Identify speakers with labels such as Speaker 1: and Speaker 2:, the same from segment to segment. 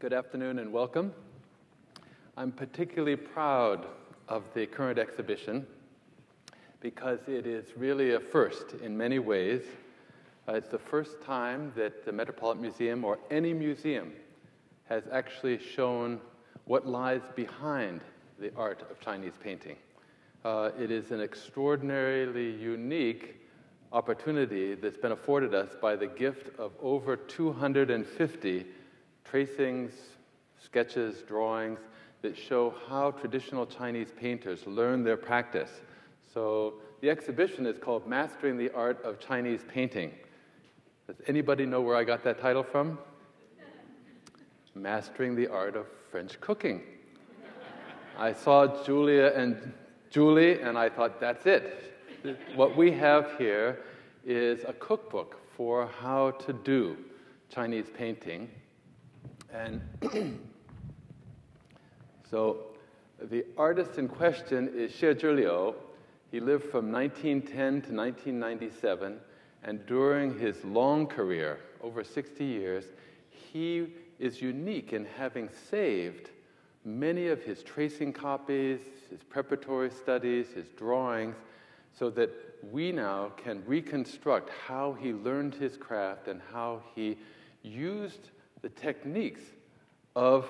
Speaker 1: Good afternoon and welcome. I'm particularly proud of the current exhibition because it is really a first in many ways. It's the first time that the Metropolitan Museum or any museum has actually shown what lies behind the art of Chinese painting. It is an extraordinarily unique opportunity that's been afforded us by the gift of over 250 tracings, sketches, drawings that show how traditional Chinese painters learn their practice. So the exhibition is called Mastering the Art of Chinese Painting. Does anybody know where I got that title from? Mastering the Art of French Cooking. I saw Julia and Julie, and I thought, that's it. What we have here is a cookbook for how to do Chinese painting. And so the artist in question is Xie Zhiliu. He lived from 1910 to 1997, and during his long career, over 60 years, he is unique in having saved many of his tracing copies, his preparatory studies, his drawings, so that we now can reconstruct how he learned his craft and how he used the techniques of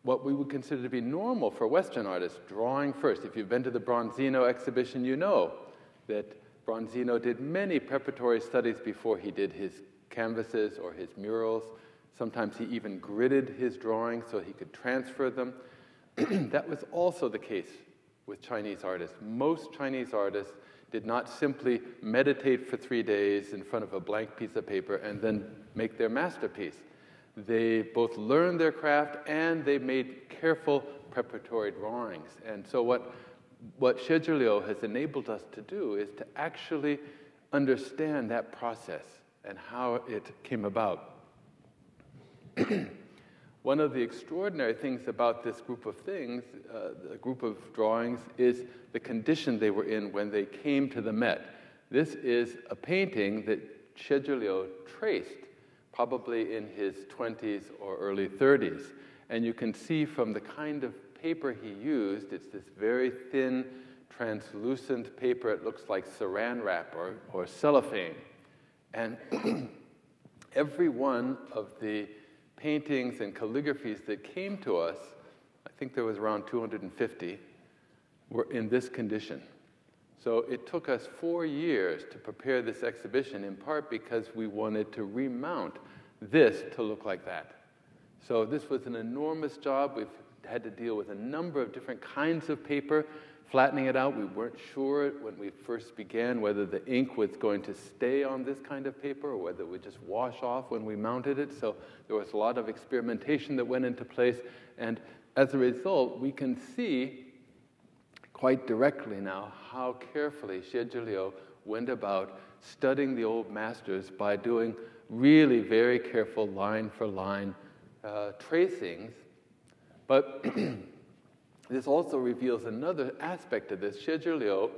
Speaker 1: what we would consider to be normal for Western artists, drawing first. If you've been to the Bronzino exhibition, you know that Bronzino did many preparatory studies before he did his canvases or his murals. Sometimes he even gridded his drawings so he could transfer them. That was also the case with Chinese artists. Most Chinese artists did not simply meditate for 3 days in front of a blank piece of paper and then make their masterpiece. They both learned their craft and they made careful preparatory drawings. And so what Xie Zhiliu has enabled us to do is to actually understand that process and how it came about. One of the extraordinary things about this group of things, the group of drawings, is the condition they were in when they came to the Met. This is a painting that Xie Zhiliu traced probably in his 20s or early 30s. And you can see from the kind of paper he used, it's this very thin, translucent paper. It looks like saran wrap or cellophane. And every one of the paintings and calligraphies that came to us, I think there was around 250, were in this condition. So it took us 4 years to prepare this exhibition, in part because we wanted to remount this to look like that. So this was an enormous job. We've had to deal with a number of different kinds of paper, flattening it out. We weren't sure when we first began whether the ink was going to stay on this kind of paper or whether it would just wash off when we mounted it. So there was a lot of experimentation that went into place. And as a result, we can see quite directly now how carefully Xie Zhiliu went about studying the old masters by doing really very careful line-for-line tracings. But this also reveals another aspect of this. Xie Zhiliu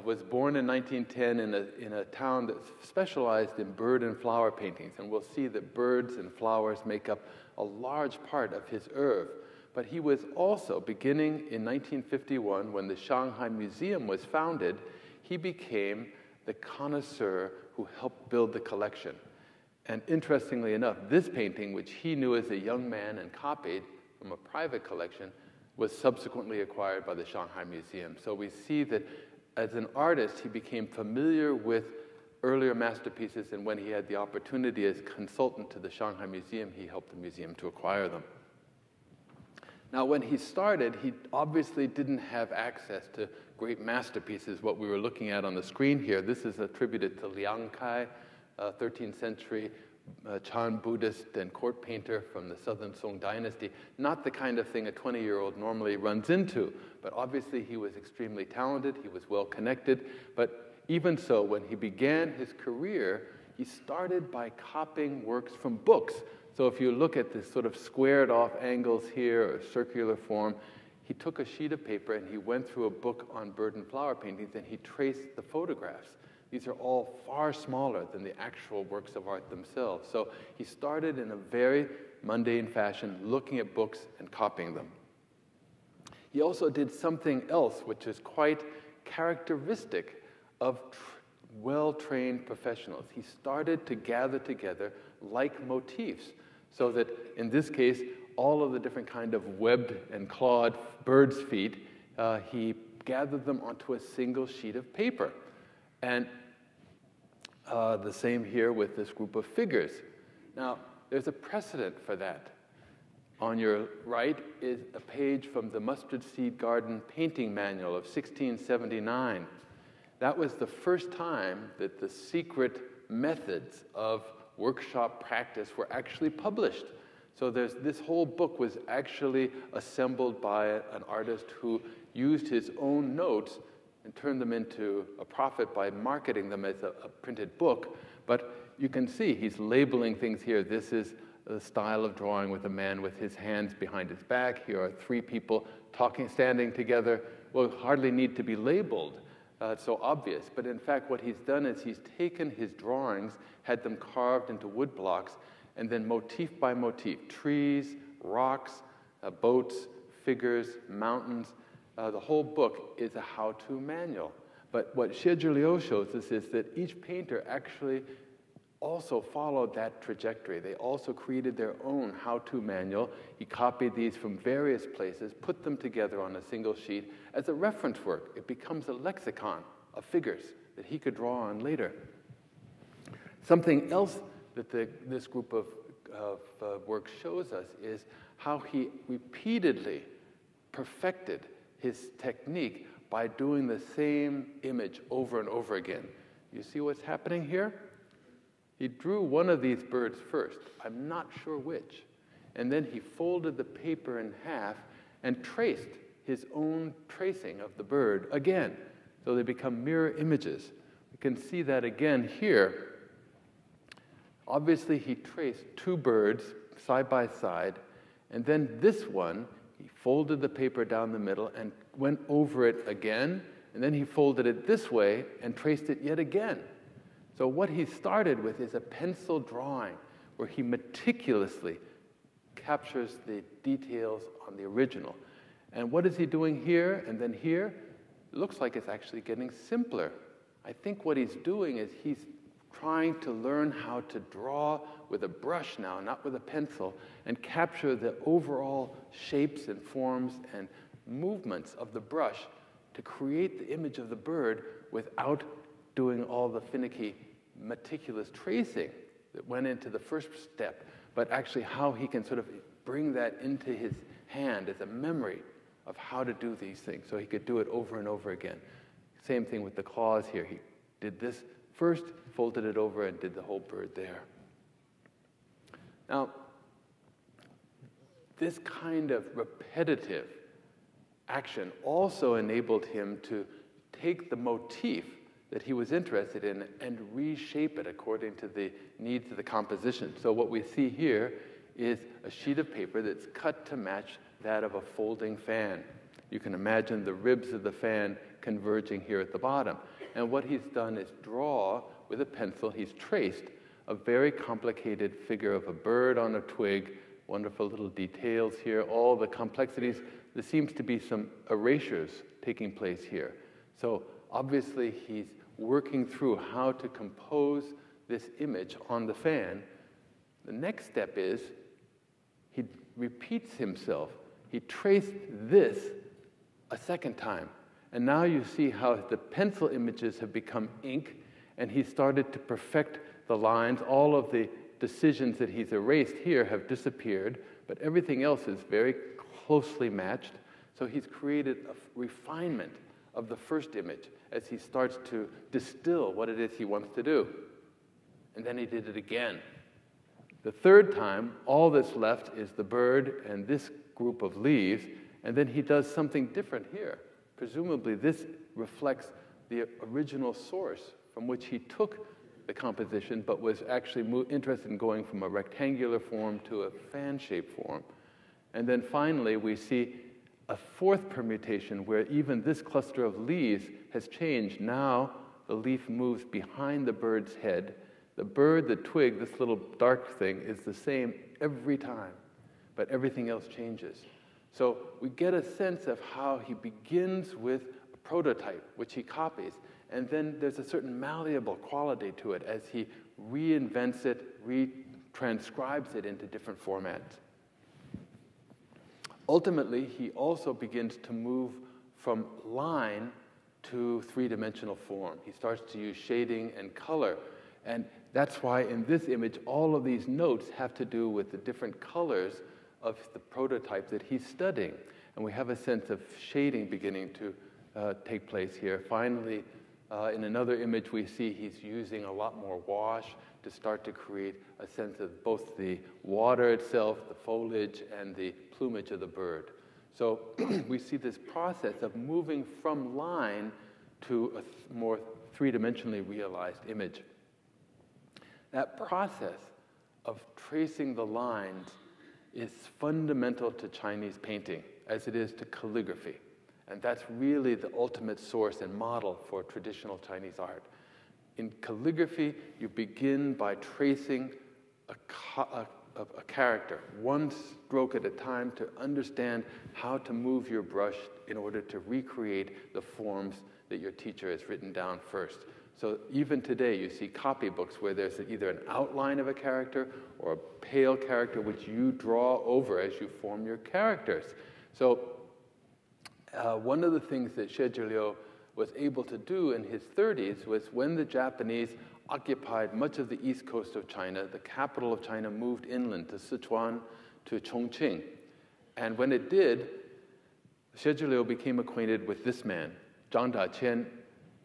Speaker 1: was born in 1910 in a town that specialized in bird and flower paintings, and we'll see that birds and flowers make up a large part of his oeuvre. But he was also, beginning in 1951, when the Shanghai Museum was founded, he became the connoisseur who helped build the collection. And interestingly enough, this painting, which he knew as a young man and copied from a private collection, was subsequently acquired by the Shanghai Museum. So we see that as an artist, he became familiar with earlier masterpieces, and when he had the opportunity as consultant to the Shanghai Museum, he helped the museum to acquire them. Now, when he started, he obviously didn't have access to great masterpieces, what we were looking at on the screen here. This is attributed to Liang Kai, 13th century Chan Buddhist and court painter from the Southern Song dynasty. Not the kind of thing a 20-year-old normally runs into, but obviously he was extremely talented, he was well connected, but even so, when he began his career, he started by copying works from books. So if you look at this sort of squared off angles here, or circular form, he took a sheet of paper and he went through a book on bird and flower paintings and he traced the photographs. These are all far smaller than the actual works of art themselves. So he started in a very mundane fashion, looking at books and copying them. He also did something else which is quite characteristic of well-trained professionals. He started to gather together like motifs, so that in this case, all of the different kind of webbed and clawed birds' feet, he gathered them onto a single sheet of paper. And the same here with this group of figures. Now, there's a precedent for that. On your right is a page from the Mustard Seed Garden Painting Manual of 1679. That was the first time that the secret methods of workshop practice were actually published. So this whole book was actually assembled by an artist who used his own notes and turned them into a profit by marketing them as a printed book. But you can see he's labeling things here. This is the style of drawing with a man with his hands behind his back. Here are three people standing together. Well, hardly need to be labeled. It's so obvious. But in fact, what he's done is he's taken his drawings, had them carved into wood blocks, and then motif by motif, trees, rocks, boats, figures, mountains. The whole book is a how-to manual. But what Xie Zhiliu shows us is that each painter actually also followed that trajectory. They also created their own how-to manual. He copied these from various places, put them together on a single sheet as a reference work. It becomes a lexicon of figures that he could draw on later. Something else that this group of work shows us is how he repeatedly perfected his technique by doing the same image over and over again. You see what's happening here? He drew one of these birds first, I'm not sure which, and then he folded the paper in half and traced his own tracing of the bird again, so they become mirror images. We can see that again here. Obviously, he traced two birds side by side, and then this one, he folded the paper down the middle and went over it again, and then he folded it this way and traced it yet again. So what he started with is a pencil drawing where he meticulously captures the details on the original. And what is he doing here and then here? It looks like it's actually getting simpler. I think what he's doing is he's trying to learn how to draw with a brush now, not with a pencil, and capture the overall shapes and forms and movements of the brush to create the image of the bird without doing all the finicky, meticulous tracing that went into the first step, but actually how he can sort of bring that into his hand as a memory of how to do these things, so he could do it over and over again. Same thing with the claws here. He did this first, folded it over, and did the whole bird there. Now, this kind of repetitive action also enabled him to take the motif that he was interested in and reshape it according to the needs of the composition. So what we see here is a sheet of paper that's cut to match that of a folding fan. You can imagine the ribs of the fan converging here at the bottom. And what he's done is draw with a pencil, he's traced a very complicated figure of a bird on a twig, wonderful little details here, all the complexities. There seems to be some erasures taking place here. So obviously he's working through how to compose this image on the fan. The next step is he repeats himself. He traced this a second time. And now you see how the pencil images have become ink, and he started to perfect the lines. All of the decisions that he's erased here have disappeared, but everything else is very closely matched. So he's created a refinement of the first image as he starts to distill what it is he wants to do. And then he did it again. The third time, all that's left is the bird and this group of leaves, and then he does something different here. Presumably, this reflects the original source from which he took the composition, but was actually interested in going from a rectangular form to a fan-shaped form. And then finally, we see a fourth permutation where even this cluster of leaves has changed. Now, the leaf moves behind the bird's head. The bird, the twig, this little dark thing, is the same every time, but everything else changes. So we get a sense of how he begins with a prototype, which he copies, and then there's a certain malleable quality to it as he reinvents it, retranscribes it into different formats. Ultimately, he also begins to move from line to three-dimensional form. He starts to use shading and color, and that's why in this image, all of these notes have to do with the different colors of the prototype that he's studying. And we have a sense of shading beginning to take place here. Finally, in another image, we see he's using a lot more wash to start to create a sense of both the water itself, the foliage, and the plumage of the bird. So we see this process of moving from line to a more three-dimensionally realized image. That process of tracing the lines is fundamental to Chinese painting, as it is to calligraphy. And that's really the ultimate source and model for traditional Chinese art. In calligraphy, you begin by tracing a character, one stroke at a time, to understand how to move your brush in order to recreate the forms that your teacher has written down first. So even today, you see copybooks where there's either an outline of a character or a pale character which you draw over as you form your characters. So one of the things that Xie Zhiliu was able to do in his 30s was when the Japanese occupied much of the east coast of China, the capital of China moved inland to Sichuan, to Chongqing. And when it did, Xie Zhiliu became acquainted with this man, Zhang Daqian.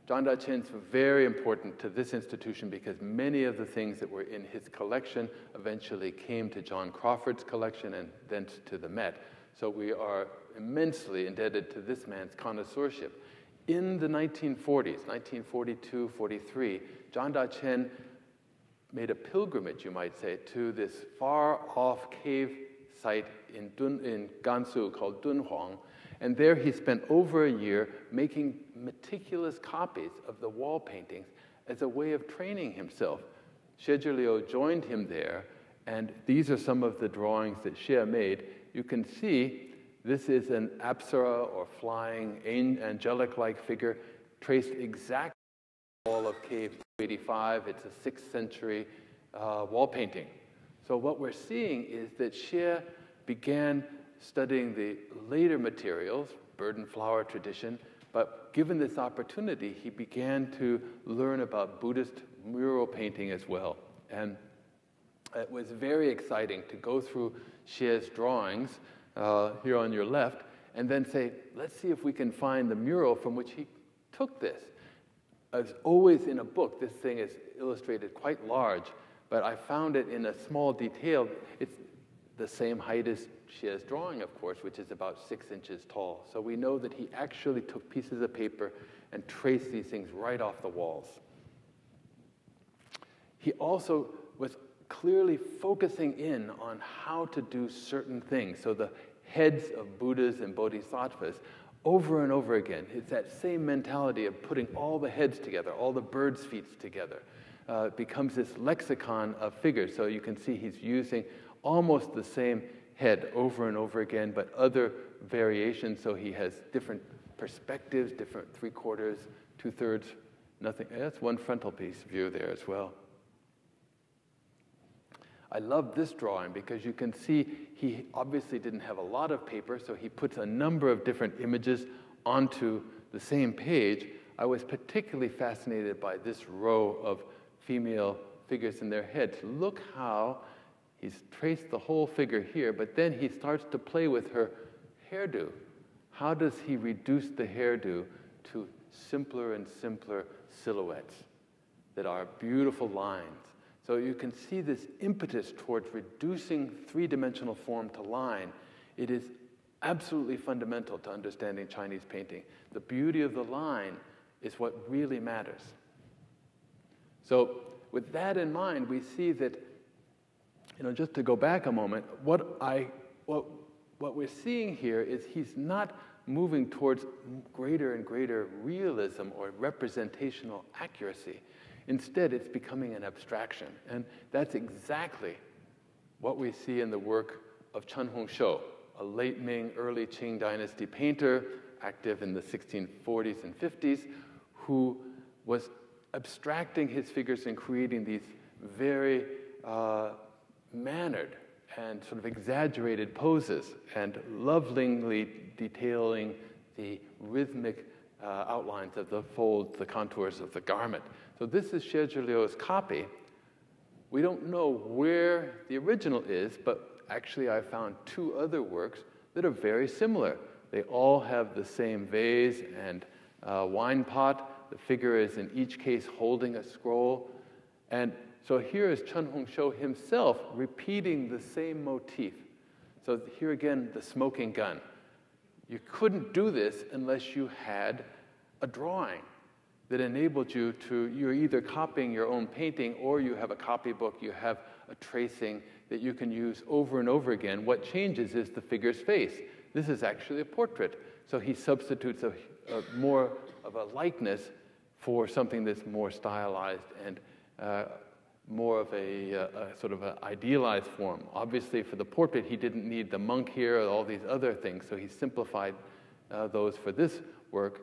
Speaker 1: Zhang Daqian is very important to this institution because many of the things that were in his collection eventually came to John Crawford's collection and then to the Met. So we are immensely indebted to this man's connoisseurship. In the 1940s, 1942, 43, Zhang Daqian made a pilgrimage, you might say, to this far-off cave site in Gansu called Dunhuang. And there he spent over a year making meticulous copies of the wall paintings as a way of training himself. Xie Zhiliu joined him there, and these are some of the drawings that Xie made. You can see this is an apsara or flying angelic-like figure traced exactly on the wall of cave 285. It's a 6th century wall painting. So what we're seeing is that Xie began studying the later materials, bird and flower tradition, but given this opportunity, he began to learn about Buddhist mural painting as well. And it was very exciting to go through Xie's drawings here on your left, and then say, let's see if we can find the mural from which he took this. As always in a book, this thing is illustrated quite large, but I found it in a small detail. It's the same height as Xie's drawing, of course, which is about 6 inches tall. So we know that he actually took pieces of paper and traced these things right off the walls. He also was clearly focusing in on how to do certain things. So the heads of Buddhas and Bodhisattvas, over and over again, it's that same mentality of putting all the heads together, all the birds' feet together. It becomes this lexicon of figures. So you can see he's using almost the same head over and over again, but other variations. So he has different perspectives, different 3/4, 2/3, nothing. That's one frontal piece view there as well. I love this drawing because you can see he obviously didn't have a lot of paper, so he puts a number of different images onto the same page. I was particularly fascinated by this row of female figures in their heads. Look how he's traced the whole figure here, but then he starts to play with her hairdo. How does he reduce the hairdo to simpler and simpler silhouettes that are beautiful lines? So you can see this impetus towards reducing three-dimensional form to line. It is absolutely fundamental to understanding Chinese painting. The beauty of the line is what really matters. So with that in mind, we see that, just to go back a moment, what we're seeing here is he's not moving towards greater and greater realism or representational accuracy. Instead, it's becoming an abstraction. And that's exactly what we see in the work of Chen Hongshou, a late Ming, early Qing dynasty painter, active in the 1640s and 50s, who was abstracting his figures and creating these very mannered and sort of exaggerated poses and lovingly detailing the rhythmic outlines of the folds, the contours of the garment. So this is Xie Zhiliu's copy. We don't know where the original is, but actually I found two other works that are very similar. They all have the same vase and wine pot. The figure is in each case holding a scroll. And so here is Chen Hongshou himself repeating the same motif. So here again, the smoking gun. You couldn't do this unless you had a drawing that enabled you to, you're either copying your own painting or you have a copybook, you have a tracing that you can use over and over again. What changes is the figure's face. This is actually a portrait. So he substitutes a more of a likeness for something that's more stylized and more of a sort of an idealized form. Obviously, for the portrait, he didn't need the monk here or all these other things, so he simplified those for this work.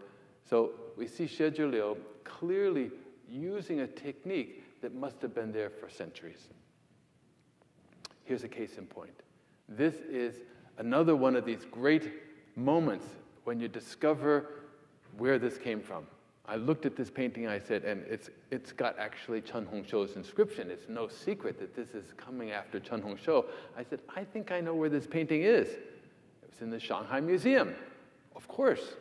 Speaker 1: So we see Xie Zhiliu clearly using a technique that must have been there for centuries. Here's a case in point. This is another one of these great moments when you discover where this came from. I looked at this painting, I said, and it's got actually Chen Hongshou's inscription. It's no secret that this is coming after Chen Hongshou. I said, I think I know where this painting is. It was in the Shanghai Museum. Of course,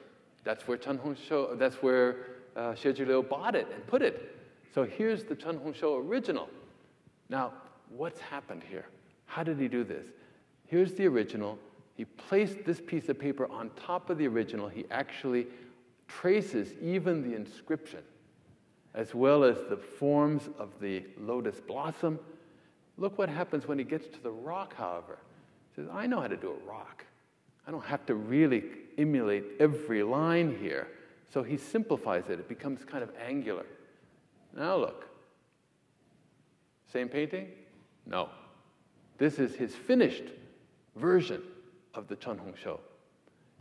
Speaker 1: that's where Chen Hongshou, that's where Xie Zhiliu bought it and put it. So here's the Chen Hongshou original. Now, what's happened here? How did he do this? Here's the original. He placed this piece of paper on top of the original. He actually traces even the inscription, as well as the forms of the lotus blossom. Look what happens when he gets to the rock, however. He says, I know how to do a rock. I don't have to really emulate every line here. So he simplifies it. It becomes kind of angular. Now look. Same painting? No. This is his finished version of the Chen Hongshou.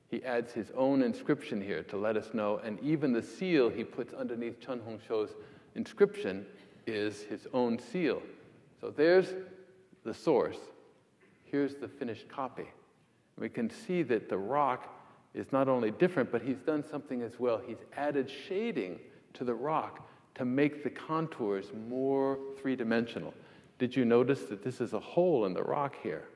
Speaker 1: He adds his own inscription here to let us know, and even the seal he puts underneath Chen Hongshou's inscription is his own seal. So there's the source. Here's the finished copy. We can see that the rock is not only different, but he's done something as well. He's added shading to the rock to make the contours more three-dimensional. Did you notice that this is a hole in the rock here?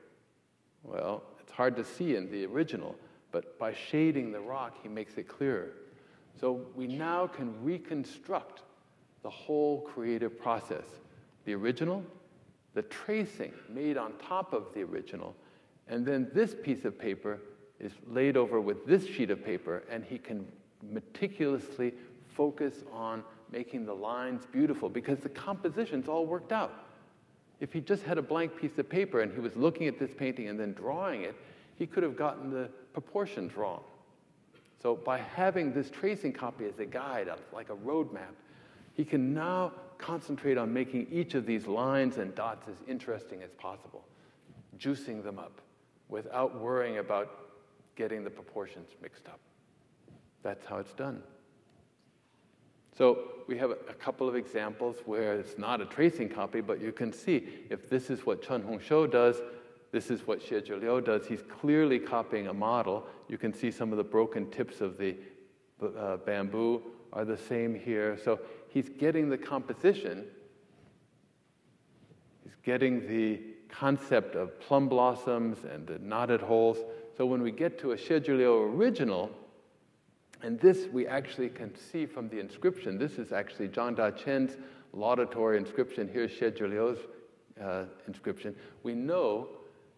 Speaker 1: Well, it's hard to see in the original, but by shading the rock, he makes it clearer. So we now can reconstruct the whole creative process. The original, the tracing made on top of the original, and then this piece of paper is laid over with this sheet of paper, and he can meticulously focus on making the lines beautiful because the composition's all worked out. If he just had a blank piece of paper and he was looking at this painting and then drawing it, he could have gotten the proportions wrong. So by having this tracing copy as a guide, like a roadmap, he can now concentrate on making each of these lines and dots as interesting as possible, juicing them up without worrying about getting the proportions mixed up. That's how it's done. So we have a couple of examples where it's not a tracing copy, but you can see if this is what Chen Hongshou does, this is what Xie Zhiliu does. He's clearly copying a model. You can see some of the broken tips of the bamboo are the same here. So he's getting the composition. He's getting the concept of plum blossoms and the knotted holes. So when we get to a Xie Zhiliu original, and this we actually can see from the inscription. This is actually Zhang Dachen's laudatory inscription. Here's Xie Zhiliu's inscription. We know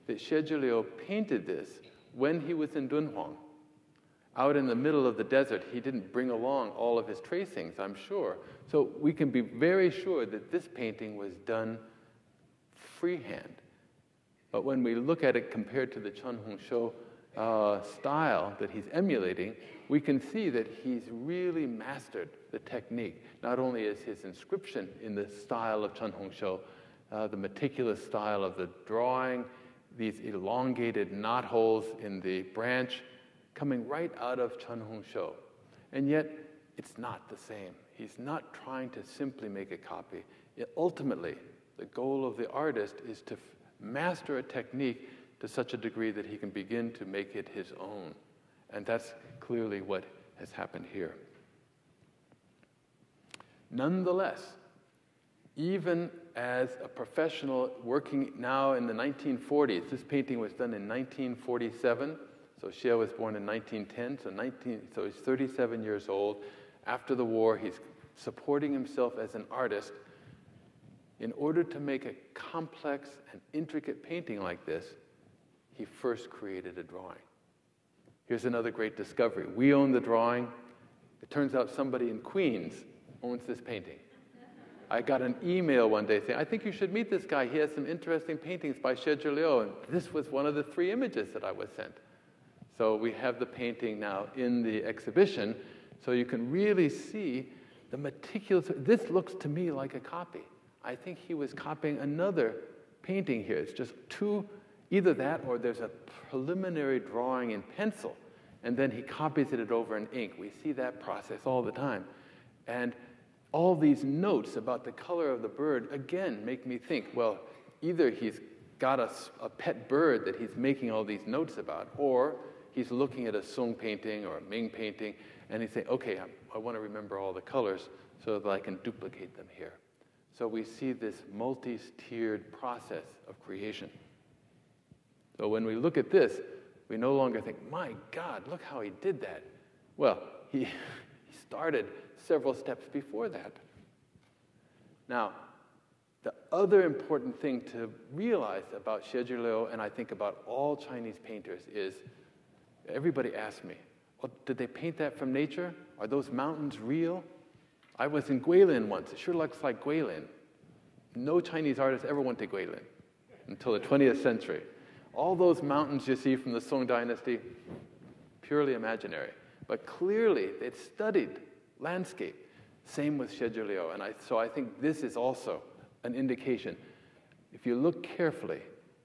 Speaker 1: that Xie Zhiliu painted this when he was in Dunhuang. Out in the middle of the desert, he didn't bring along all of his tracings, I'm sure. So we can be very sure that this painting was done freehand. But when we look at it compared to the Chen Hongshou style that he's emulating, we can see that he's really mastered the technique. Not only is his inscription in the style of Chen Hongshou, the meticulous style of the drawing, these elongated knot holes in the branch coming right out of Chen Hongshou. And yet, it's not the same. He's not trying to simply make a copy. Ultimately, the goal of the artist is to master a technique to such a degree that he can begin to make it his own. And that's clearly what has happened here. Nonetheless, even as a professional working now in the 1940s, this painting was done in 1947, so Xie was born in 1910, so he's 37 years old. After the war, he's supporting himself as an artist. In order to make a complex and intricate painting like this, he first created a drawing. Here's another great discovery. We own the drawing. It turns out somebody in Queens owns this painting. I got an email one day saying, I think you should meet this guy. He has some interesting paintings by Xie Zhiliu. And this was one of the 3 images that I was sent. So we have the painting now in the exhibition, so you can really see the meticulous. This looks to me like a copy. I think he was copying another painting here. It's just either that or there's a preliminary drawing in pencil, and then he copies it over in ink. We see that process all the time. And all these notes about the color of the bird, again, make me think, well, either he's got a pet bird that he's making all these notes about, or he's looking at a Song painting or a Ming painting, and he's saying, okay, I want to remember all the colors so that I can duplicate them here. So we see this multi-tiered process of creation. So when we look at this, we no longer think, my God, look how he did that. Well, he started several steps before that. Now, the other important thing to realize about Xie Zhiliu, and I think about all Chinese painters, is everybody asks me, well, did they paint that from nature? Are those mountains real? I was in Guilin once. It sure looks like Guilin. No Chinese artist ever went to Guilin until the 20th century. All those mountains you see from the Song dynasty, purely imaginary. But clearly, they'd studied landscape. Same with Xie Zhiliu. And so I think this is also an indication. If you look carefully,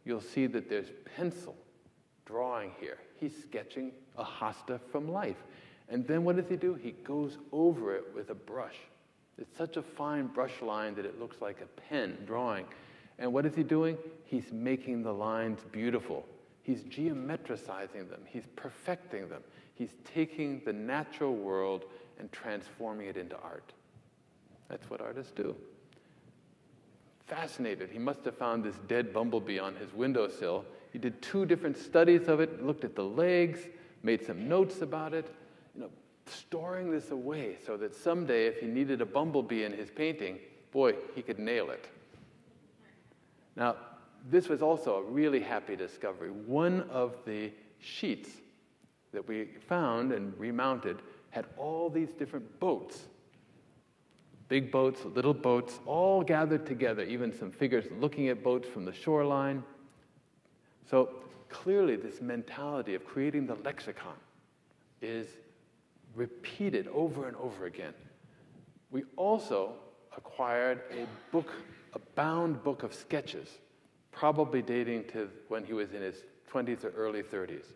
Speaker 1: you'll see that there's pencil drawing here. He's sketching a hasta from life. And then what does he do? He goes over it with a brush. It's such a fine brush line that it looks like a pen drawing. And what is he doing? He's making the lines beautiful. He's geometricizing them. He's perfecting them. He's taking the natural world and transforming it into art. That's what artists do. Fascinated. He must have found this dead bumblebee on his windowsill. He did 2 different studies of it, looked at the legs, made some notes about it, storing this away so that someday if he needed a bumblebee in his painting, boy, he could nail it. Now, this was also a really happy discovery. One of the sheets that we found and remounted had all these different boats. Big boats, little boats, all gathered together, even some figures looking at boats from the shoreline. So clearly this mentality of creating the lexicon is repeated over and over again. We also acquired a bound book of sketches, probably dating to when he was in his 20s or early 30s.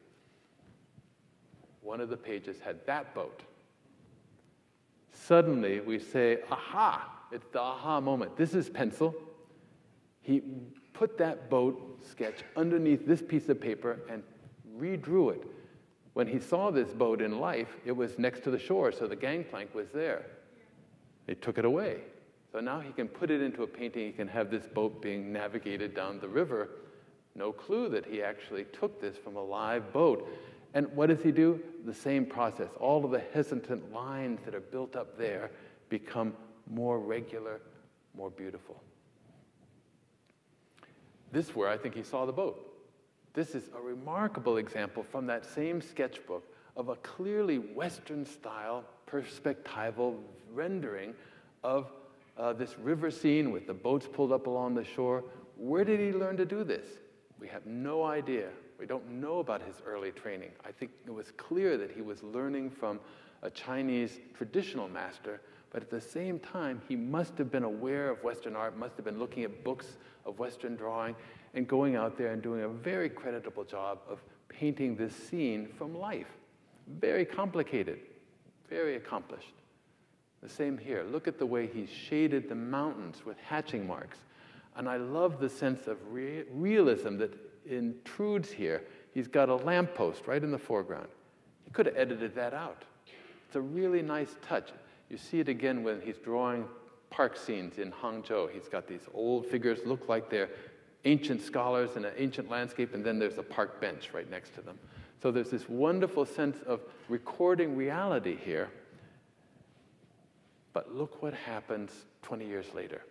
Speaker 1: One of the pages had that boat. Suddenly we say, aha, it's the aha moment. This is pencil. He put that boat sketch underneath this piece of paper and redrew it. When he saw this boat in life, it was next to the shore, so the gangplank was there. They took it away. So now he can put it into a painting. He can have this boat being navigated down the river. No clue that he actually took this from a live boat. And what does he do? The same process. All of the hesitant lines that are built up there become more regular, more beautiful. This is where I think he saw the boat. This is a remarkable example from that same sketchbook of a clearly Western-style perspectival rendering of this river scene with the boats pulled up along the shore. Where did he learn to do this? We have no idea. We don't know about his early training. I think it was clear that he was learning from a Chinese traditional master, but at the same time, he must have been aware of Western art, must have been looking at books of Western drawing, and going out there and doing a very creditable job of painting this scene from life. Very complicated, very accomplished. The same here. Look at the way he shaded the mountains with hatching marks. And I love the sense of realism that intrudes here. He's got a lamppost right in the foreground. He could have edited that out. It's a really nice touch. You see it again when he's drawing park scenes in Hangzhou. He's got these old figures, look like they're ancient scholars in an ancient landscape, and then there's a park bench right next to them. So there's this wonderful sense of recording reality here. But look what happens 20 years later.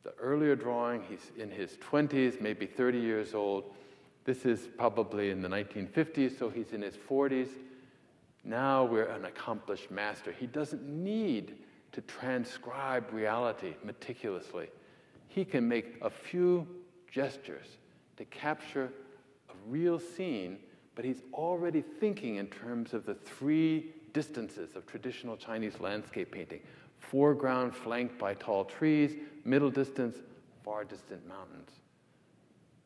Speaker 1: The earlier drawing, he's in his 20s, maybe 30 years old. This is probably in the 1950s, so he's in his 40s. Now we're an accomplished master. He doesn't need to transcribe reality meticulously. He can make a few gestures to capture a real scene, but he's already thinking in terms of the three distances of traditional Chinese landscape painting. Foreground flanked by tall trees, middle distance, far distant mountains.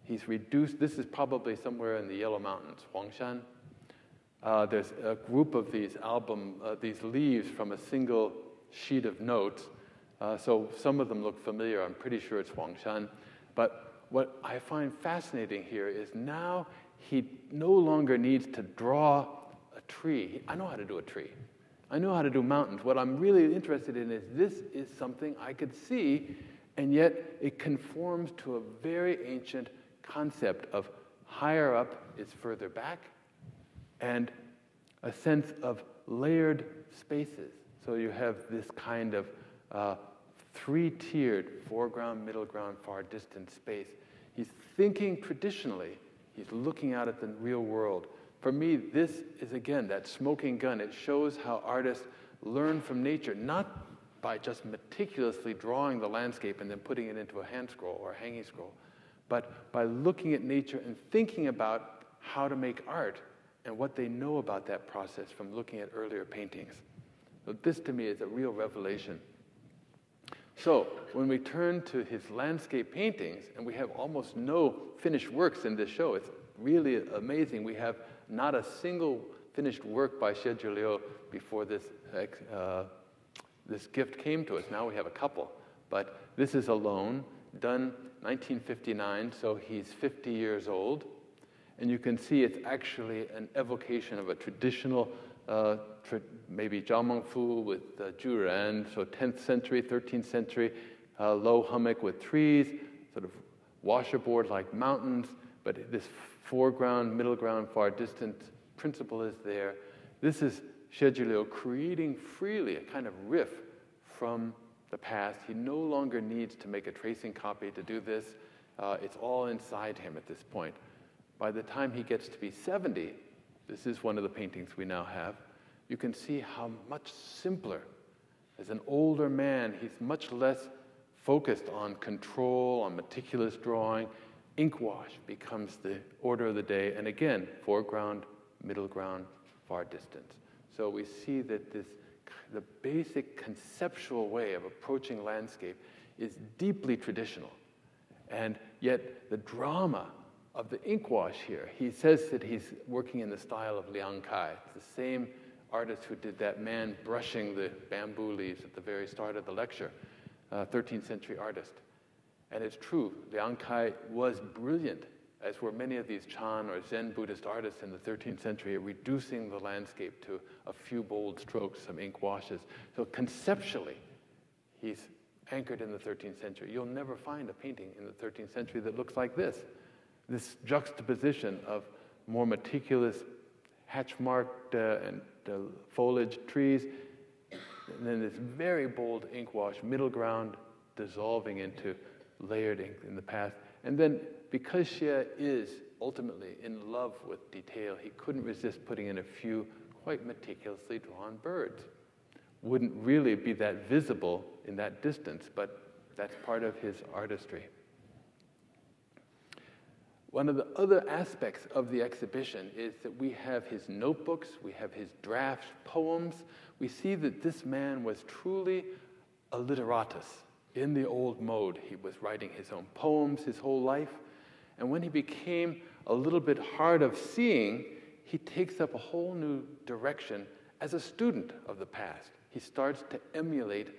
Speaker 1: He's reduced, this is probably somewhere in the Yellow Mountains, Huangshan. There's a group of these these leaves from a single sheet of notes. So some of them look familiar. I'm pretty sure it's Huangshan. But what I find fascinating here is now he no longer needs to draw a tree. I know how to do a tree. I know how to do mountains. What I'm really interested in is this is something I could see, and yet it conforms to a very ancient concept of higher up is further back, and a sense of layered spaces. So you have this kind of three-tiered foreground, middle ground, far distant space. He's thinking traditionally. He's looking out at the real world. For me, this is, again, that smoking gun. It shows how artists learn from nature, not by just meticulously drawing the landscape and then putting it into a hand scroll or a hanging scroll, but by looking at nature and thinking about how to make art and what they know about that process from looking at earlier paintings. So this, to me, is a real revelation. So when we turn to his landscape paintings, and we have almost no finished works in this show, it's really amazing. We have not a single finished work by Xie Zhiliu before this gift came to us. Now we have a couple. But this is alone, done 1959, so he's 50 years old. And you can see it's actually an evocation of a traditional, maybe Zhaomengfu with Juran, so 10th century, 13th century, low hummock with trees, sort of washerboard like mountains, but this foreground, middle ground, far distant principle is there. This is Xie Zhiliu creating freely a kind of riff from the past. He no longer needs to make a tracing copy to do this. It's all inside him at this point. By the time he gets to be 70, this is one of the paintings we now have, you can see how much simpler. As an older man, he's much less focused on control, on meticulous drawing. Ink wash becomes the order of the day. And again, foreground, middle ground, far distance. So we see that the basic conceptual way of approaching landscape is deeply traditional. And yet the drama of the ink wash here, he says that he's working in the style of Liang Kai. It's the same artist who did that man brushing the bamboo leaves at the very start of the lecture, 13th century artist. And it's true, Liang Kai was brilliant, as were many of these Chan or Zen Buddhist artists in the 13th century, at reducing the landscape to a few bold strokes, some ink washes. So conceptually, he's anchored in the 13th century. You'll never find a painting in the 13th century that looks like this juxtaposition of more meticulous hatch-marked and foliage trees, and then this very bold ink wash, middle ground, dissolving into layered ink in the past. And then, because Xie is ultimately in love with detail, he couldn't resist putting in a few quite meticulously drawn birds. Wouldn't really be that visible in that distance, but that's part of his artistry. One of the other aspects of the exhibition is that we have his notebooks, we have his draft poems. We see that this man was truly a literatus in the old mode. He was writing his own poems his whole life. And when he became a little bit hard of seeing, he takes up a whole new direction as a student of the past. He starts to emulate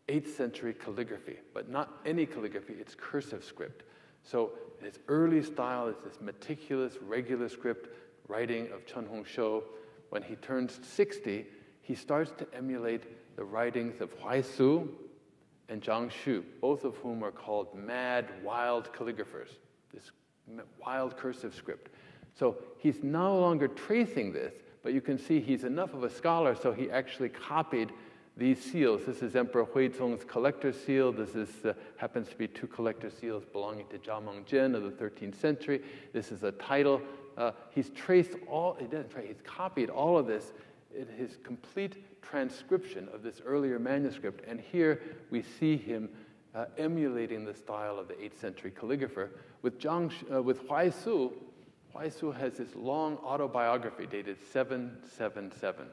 Speaker 1: 8th century calligraphy, but not any calligraphy, it's cursive script. So his early style is this meticulous, regular script writing of Chen Hongshou. When he turns 60, he starts to emulate the writings of Huaisu and Zhang Xu, both of whom are called mad, wild calligraphers, this wild cursive script. So he's no longer tracing this, but you can see he's enough of a scholar, so he actually copied these seals. This is Emperor Huizong's collector's seal. This is happens to be 2 collector's seals belonging to Jia Mengjian of the 13th century. This is a title. He's traced all, he's copied all of this in his complete transcription of this earlier manuscript. And here we see him emulating the style of the 8th century calligrapher. With Huaisu, Huaisu has this long autobiography dated 777.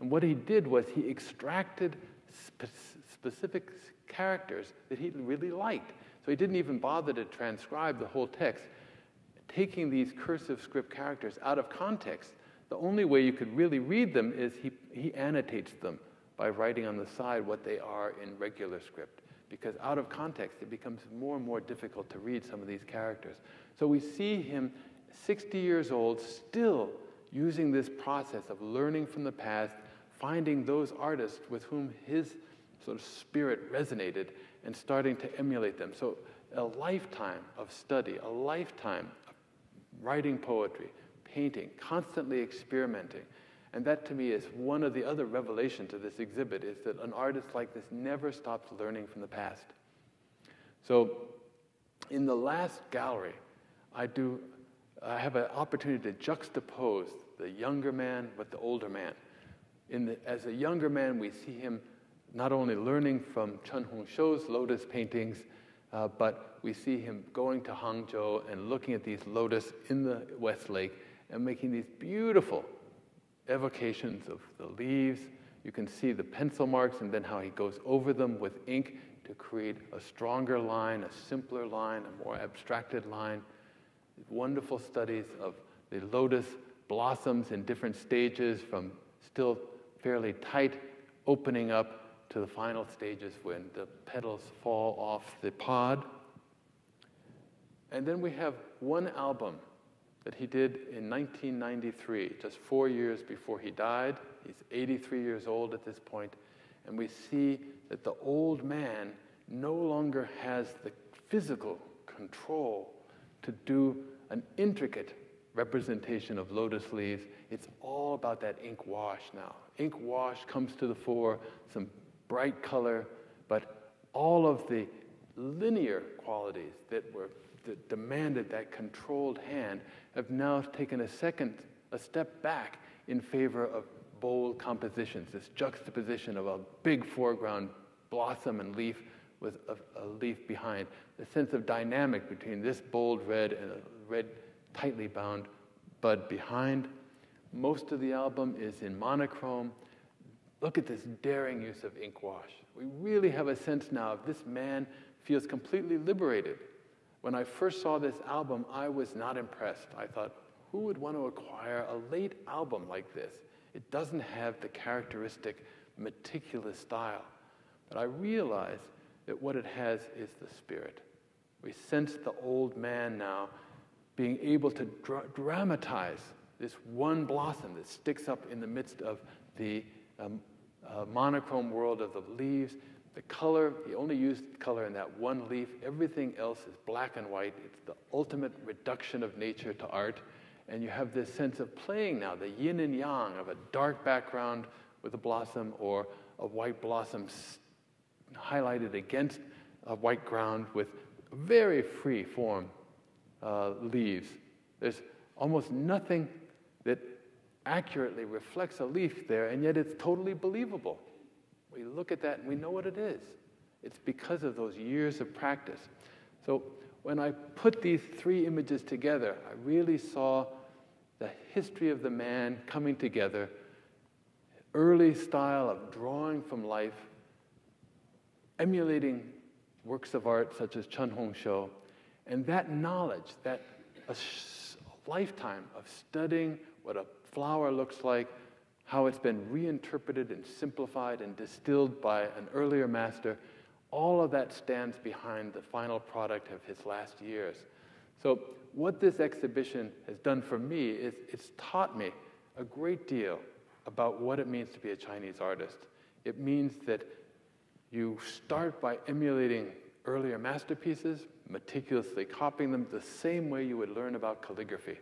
Speaker 1: And what he did was he extracted specific characters that he really liked. So he didn't even bother to transcribe the whole text. Taking these cursive script characters out of context, the only way you could really read them is he annotates them by writing on the side what they are in regular script. Because out of context, it becomes more and more difficult to read some of these characters. So we see him, 60 years old, still using this process of learning from the past, finding those artists with whom his sort of spirit resonated and starting to emulate them. So a lifetime of study, a lifetime of writing poetry, painting, constantly experimenting. And that to me is one of the other revelations of this exhibit, is that an artist like this never stops learning from the past. So in the last gallery, I have an opportunity to juxtapose the younger man with the older man. As a younger man, we see him not only learning from Chen Hongshou's lotus paintings, but we see him going to Hangzhou and looking at these lotus in the West Lake and making these beautiful evocations of the leaves. You can see the pencil marks and then how he goes over them with ink to create a stronger line, a simpler line, a more abstracted line. Wonderful studies of the lotus blossoms in different stages, from still fairly tight opening up to the final stages when the petals fall off the pod. And then we have one album that he did in 1993, just 4 years before he died. He's 83 years old at this point, and we see that the old man no longer has the physical control to do an intricate representation of lotus leaves. It's all about that ink wash now. Ink wash comes to the fore, some bright color, but all of the linear qualities that demanded that controlled hand have now taken a step back in favor of bold compositions, this juxtaposition of a big foreground blossom and leaf with a leaf behind, the sense of dynamic between this bold red and a red tightly bound bud behind. Most of the album is in monochrome. Look at this daring use of ink wash. We really have a sense now of this man feels completely liberated. When I first saw this album, I was not impressed. I thought, who would want to acquire a late album like this? It doesn't have the characteristic meticulous style. But I realized that what it has is the spirit. We sense the old man now being able to dramatize this one blossom that sticks up in the midst of the monochrome world of the leaves. The color, he only used color in that one leaf. Everything else is black and white. It's the ultimate reduction of nature to art. And you have this sense of playing now, the yin and yang of a dark background with a blossom, or a white blossom highlighted against a white ground with very free form leaves. There's almost nothing that accurately reflects a leaf there, and yet it's totally believable. We look at that and we know what it is. It's because of those years of practice. So when I put these three images together, I really saw the history of the man coming together, early style of drawing from life, emulating works of art such as Chen Hongshou, and that knowledge, that a lifetime of studying what a flower looks like, how it's been reinterpreted and simplified and distilled by an earlier master, all of that stands behind the final product of his last years. So what this exhibition has done for me is it's taught me a great deal about what it means to be a Chinese artist. It means that you start by emulating earlier masterpieces, meticulously copying them the same way you would learn about calligraphy.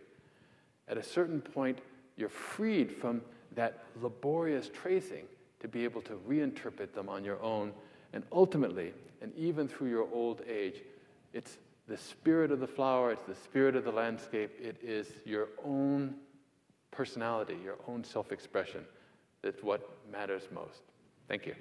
Speaker 1: At a certain point, you're freed from that laborious tracing to be able to reinterpret them on your own. And ultimately, and even through your old age, it's the spirit of the flower, it's the spirit of the landscape, it is your own personality, your own self-expression that's what matters most. Thank you.